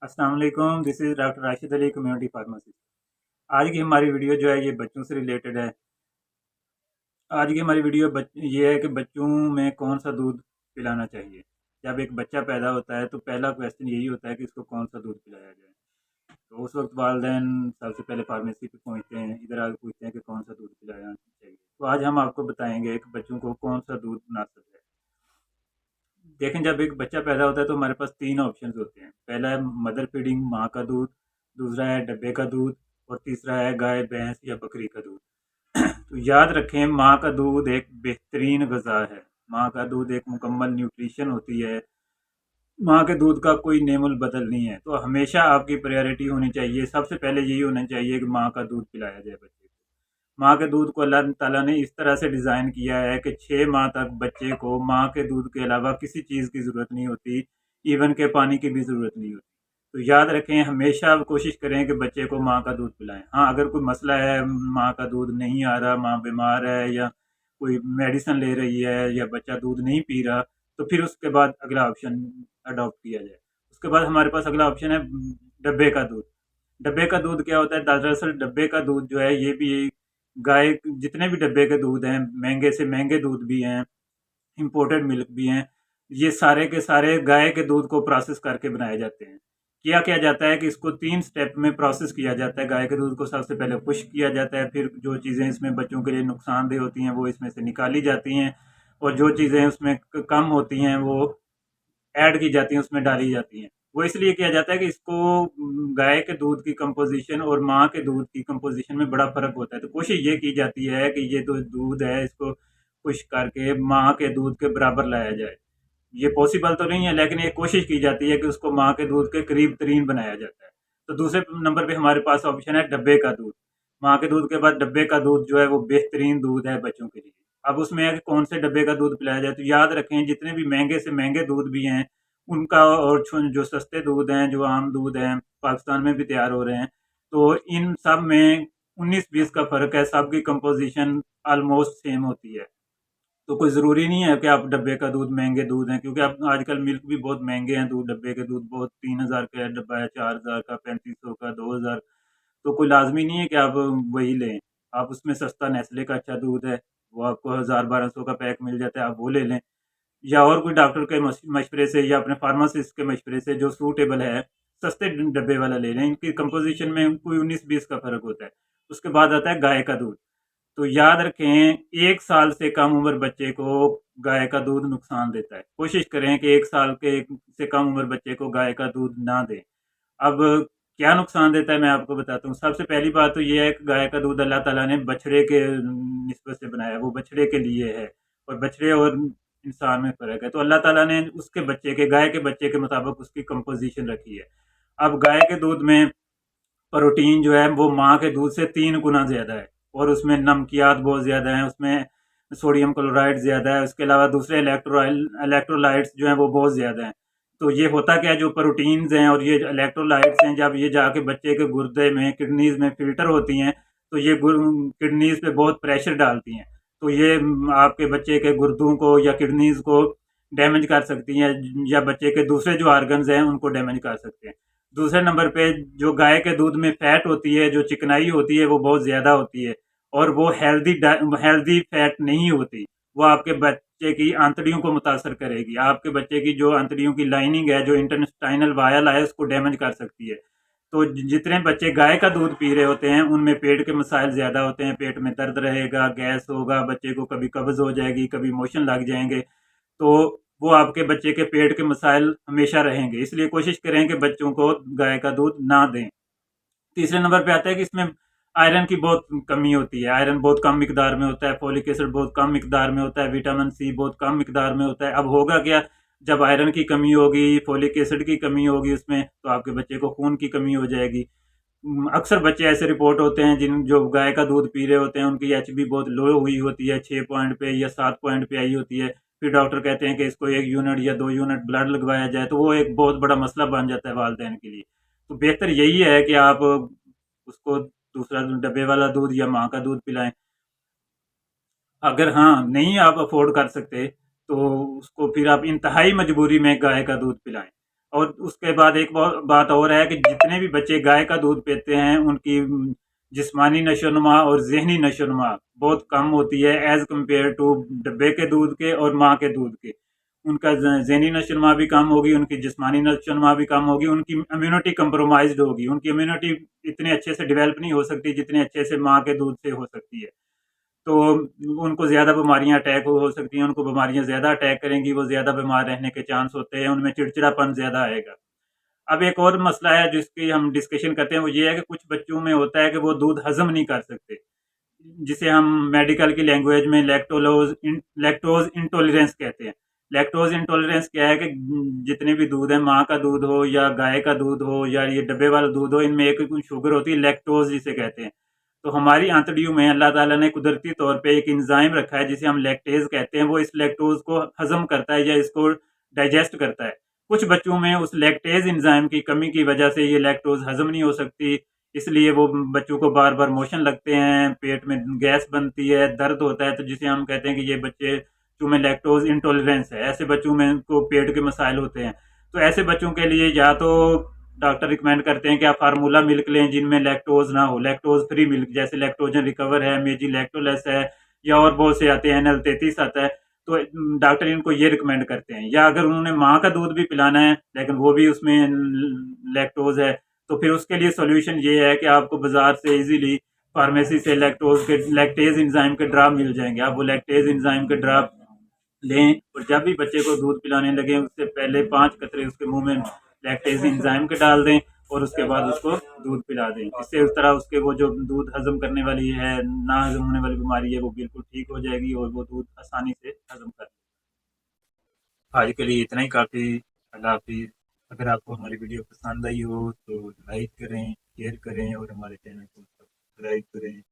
अस्सलाम वालेकुम, this is doctor Rashid Ali, community pharmacist. आज की हमारी वीडियो जो है ये बच्चों से रिलेटेड है। आज की हमारी वीडियो ये है कि बच्चों में कौन सा दूध पिलाना चाहिए। जब एक बच्चा पैदा होता है तो पहला क्वेश्चन यही होता है कि इसको कौन सा दूध पिलाया जाए। तो उस वक्त वालिदैन सबसे पहले फार्मेसी पे पहुंचते हैं, इधर आके पूछते हैं कि कौन सा दूध पिलाना चाहिए। तो आज हम आपको बताएंगे कि बच्चों को कौन सा दूध मुनासिब है। देखें, जब एक बच्चा पैदा होता है तो हमारे पास तीन ऑप्शन होते हैं। पहला है मदर फीडिंग, माँ का दूध। दूसरा है डब्बे का दूध। और तीसरा है गाय, भैंस या बकरी का दूध। तो याद रखें, माँ का दूध एक बेहतरीन गज़ा है। माँ का दूध एक मुकम्मल न्यूट्रिशन होती है। माँ के दूध का कोई नेमुल बदल नहीं है। तो हमेशा आपकी प्रायोरिटी होनी चाहिए, सबसे पहले यही होना चाहिए कि माँ का दूध पिलाया जाए बच्चे को। माँ के दूध को अल्लाह ताला ने इस तरह से डिज़ाइन किया है कि 6 माह तक बच्चे को माँ के दूध के अलावा किसी चीज़ की ज़रूरत नहीं होती, इवन के पानी की भी ज़रूरत नहीं होती। तो याद रखें, हमेशा कोशिश करें कि बच्चे को माँ का दूध पिलाएं। हाँ, अगर कोई मसला है, माँ का दूध नहीं आ रहा, माँ बीमार है या कोई मेडिसिन ले रही है या बच्चा दूध नहीं पी रहा, तो फिर उसके बाद अगला ऑप्शन अडॉप्ट किया जाए। उसके बाद हमारे पास अगला ऑप्शन है डब्बे का दूध। डब्बे का दूध क्या होता है? दरअसल डब्बे का दूध जो है ये भी गाय, जितने भी डब्बे के दूध हैं, महंगे से महंगे दूध भी हैं, इंपोर्टेड मिल्क भी हैं, ये सारे के सारे गाय के दूध को प्रोसेस करके बनाए जाते हैं। किया जाता है कि इसको 3 स्टेप में प्रोसेस किया जाता है। गाय के दूध को सबसे पहले खुश्क किया जाता है, फिर जो चीज़ें इसमें बच्चों के लिए नुकसानदेह होती हैं वो इसमें से निकाली जाती हैं, और जो चीज़ें उसमें कम होती हैं वो ऐड की जाती हैं, उसमें डाली जाती हैं। वो इसलिए किया जाता है कि इसको गाय के दूध की कंपोजिशन और माँ के दूध की कंपोजिशन में बड़ा फ़र्क होता है। तो कोशिश ये की जाती है कि ये जो दूध है इसको खुश्क करके माँ के दूध के बराबर लाया जाए। ये पॉसिबल तो नहीं है, लेकिन एक कोशिश की जाती है कि उसको माँ के दूध के करीब तरीन बनाया जाता है। तो दूसरे नंबर पे हमारे पास ऑप्शन है डब्बे का दूध। माँ के दूध के बाद डब्बे का दूध जो है वो बेहतरीन दूध है बच्चों के लिए। अब उसमें है कि कौन से डब्बे का दूध पिलाया जाए। तो याद रखें, जितने भी महंगे से महंगे दूध भी हैं उनका, और जो सस्ते दूध हैं, जो आम दूध हैं, पाकिस्तान में भी तैयार हो रहे हैं, तो इन सब में 19-20 का फ़र्क है। सबकी कंपोजिशन ऑलमोस्ट सेम होती है। तो कोई ज़रूरी नहीं है कि आप डब्बे का दूध, महंगे दूध हैं, क्योंकि अब आजकल मिल्क भी बहुत महंगे हैं। दूध, डब्बे के दूध बहुत 3,000 का डब्बा है, 4,000 का, 3500 का, 2,000। तो कोई लाजमी नहीं है कि आप वही लें। आप उसमें सस्ता नेस्ले का अच्छा दूध है, वो आपको 1,000-1,200 का पैक मिल जाता है, आप वो ले लें। या और कोई डॉक्टर के मशवरे से या अपने फार्मासिस्ट के मशवरे से जो सूटेबल है, सस्ते डब्बे वाला ले लें। इनकी कंपोजिशन में कोई 19-20 का फ़र्क होता है। उसके बाद आता है गाय का दूध। तो याद रखें, 1 साल से कम उम्र बच्चे को गाय का दूध नुकसान देता है। कोशिश करें कि 1 साल के से कम उम्र बच्चे को गाय का दूध ना दें। अब क्या नुकसान देता है मैं आपको बताता हूँ। सबसे पहली बात तो ये है कि गाय का दूध अल्लाह ताला ने बछड़े के निस्बत से बनाया है, वो बछड़े के लिए है, और बछड़े और इंसान में फ़र्क है। तो अल्लाह ताला ने उसके बच्चे के, गाय के बच्चे के मुताबिक उसकी कंपोजिशन रखी है। अब गाय के दूध में प्रोटीन जो है वो माँ के दूध से 3 गुना ज़्यादा है, और उसमें नमकियात बहुत ज़्यादा हैं, उसमें सोडियम क्लोराइड ज़्यादा है, उसके अलावा दूसरे इलेक्ट्रोलाइट्स जो हैं वो बहुत ज़्यादा हैं। तो ये होता क्या है, जो प्रोटीन्स हैं और ये इलेक्ट्रोलाइट्स हैं, जब ये जाके बच्चे के गुर्दे में, किडनीज में फ़िल्टर होती हैं, तो ये किडनीज पे बहुत प्रेशर डालती हैं। तो ये आपके बच्चे के गुर्दों को या किडनीज को डैमेज कर सकती हैं, या बच्चे के दूसरे जो ऑर्गन्स हैं उनको डैमेज कर सकते हैं। दूसरे नंबर पे जो गाय के दूध में फैट होती है, जो चिकनाई होती है, वो बहुत ज़्यादा होती है, और वो हेल्दी फैट नहीं होती। वो आपके बच्चे की आंतड़ियों को मुतासर करेगी। आपके बच्चे की जो आंतड़ियों की लाइनिंग है, जो इंटेस्टाइनल वायल है, उसको डैमेज कर सकती है। तो जितने बच्चे गाय का दूध पी रहे होते हैं उनमें पेट के मसाइल ज़्यादा होते हैं। पेट में दर्द रहेगा, गैस होगा, बच्चे को कभी कब्ज़ हो जाएगी, कभी मोशन लग जाएंगे। तो वो आपके बच्चे के पेट के मसाइल हमेशा रहेंगे। इसलिए कोशिश करें कि बच्चों को गाय का दूध ना दें। तीसरे नंबर पे आता है कि इसमें आयरन की बहुत कमी होती है। आयरन बहुत कम मिकदार में होता है, फोलिक एसिड बहुत कम मिकदार में होता है, विटामिन सी बहुत कम मिकदार में होता है। अब होगा क्या, जब आयरन की कमी होगी, फोलिक एसिड की कमी होगी उसमें, तो आपके बच्चे को खून की कमी हो जाएगी। अक्सर बच्चे ऐसे रिपोर्ट होते हैं जिन जो गाय का दूध पी रहे होते हैं, उनकी एचबी बहुत लो हुई होती है, 6 पॉइंट पे या 7 पॉइंट पे आई होती है। फिर डॉक्टर कहते हैं कि इसको 1 यूनिट या 2 यूनिट ब्लड लगवाया जाए, तो वो एक बहुत बड़ा मसला बन जाता है वालिदैन के लिए। तो बेहतर यही है कि आप उसको दूसरा डब्बे वाला दूध या माँ का दूध पिलाएं। अगर हाँ, नहीं आप अफोर्ड कर सकते, तो उसको फिर आप इंतहाई मजबूरी में गाय का दूध पिलाएं। और उसके बाद एक बात और है कि जितने भी बच्चे गाय का दूध पीते हैं उनकी जिस्मानी नशोनुमा और जहनी नशोनुमा बहुत कम होती है एज कम्पेयर टू डब्बे के दूध के और माँ के दूध के। उनका जहनी नशोनुमा भी कम होगी, उनकी जिस्मानी नशोनुमा भी कम होगी, उनकी इम्यूनिटी कंप्रोमाइज्ड होगी, उनकी इम्यूनिटी इतने अच्छे से डेवलप नहीं हो सकती जितने अच्छे से माँ के दूध से हो सकती है। तो उनको ज़्यादा बीमारियां अटैक हो सकती हैं, उनको बीमारियां ज़्यादा अटैक करेंगी, वो ज़्यादा बीमार रहने के चांस होते हैं, उनमें चिड़चिड़ापन ज़्यादा आएगा। अब एक और मसला है जिसकी हम डिस्कशन करते हैं, वो ये है कि कुछ बच्चों में होता है कि वो दूध हजम नहीं कर सकते, जिसे हम मेडिकल की लैंग्वेज में लैक्टोज इंटॉलरेंस कहते हैं। लैक्टोज इंटॉलरेंस क्या है कि जितने भी दूध है, माँ का दूध हो या गाय का दूध हो या ये डब्बे वाला दूध हो, इनमें एक शुगर होती है लैक्टोज जिसे कहते हैं। तो हमारी आंतड़ियों में अल्लाह ताला ने कुदरती तौर पे एक इंजाइम रखा है जिसे हम लैक्टेज कहते हैं, वो इस लैक्टोज को हजम करता है या इसको डाइजेस्ट करता है। कुछ बच्चों में उस लैक्टेज एंजाइम की कमी की वजह से ये लैक्टोज हजम नहीं हो सकती, इसलिए वो बच्चों को बार बार मोशन लगते हैं, पेट में गैस बनती है, दर्द होता है, तो जिसे हम कहते हैं कि ये बच्चे में लैक्टोज इंटॉलरेंस है। ऐसे बच्चों में को पेट के मसाइल होते हैं। तो ऐसे बच्चों के लिए या तो डॉक्टर रिकमेंड करते हैं कि आप फार्मूला मिल्क लें जिनमें लैक्टोज ना हो, लैक्टोज फ्री मिल्क जैसे लैक्टोजन रिकवर है, मेजी लैक्टोलेस है, या और बहुत से आते हैं, NL33 आता है। तो डॉक्टर इनको ये रिकमेंड करते हैं। या अगर उन्होंने माँ का दूध भी पिलाना है लेकिन वो भी उसमें लैक्टोज है, तो फिर उसके लिए सॉल्यूशन ये है कि आपको बाजार से इजीली फार्मेसी से लैक्टेज एंजाइम के ड्रॉप मिल जाएंगे। आप वो लैक्टेज एंजाइम के ड्रॉप लें और जब भी बच्चे को दूध पिलाने लगे उससे पहले 5 कतरे उसके मुंह में लैक्टेज एंजाइम के डाल दें और उसके बाद उसको दूध पिला दें। इससे उस तरह उसके वो जो दूध हजम करने वाली है, ना हजम होने वाली बीमारी है, वो बिल्कुल ठीक हो जाएगी और वो दूध आसानी से हजम कर। आज के लिए इतना ही काफ़ी। अल्लाह हाफिज़। अगर आपको हमारी वीडियो पसंद आई हो तो लाइक करें, शेयर करें और हमारे चैनल को सब्सक्राइब करें।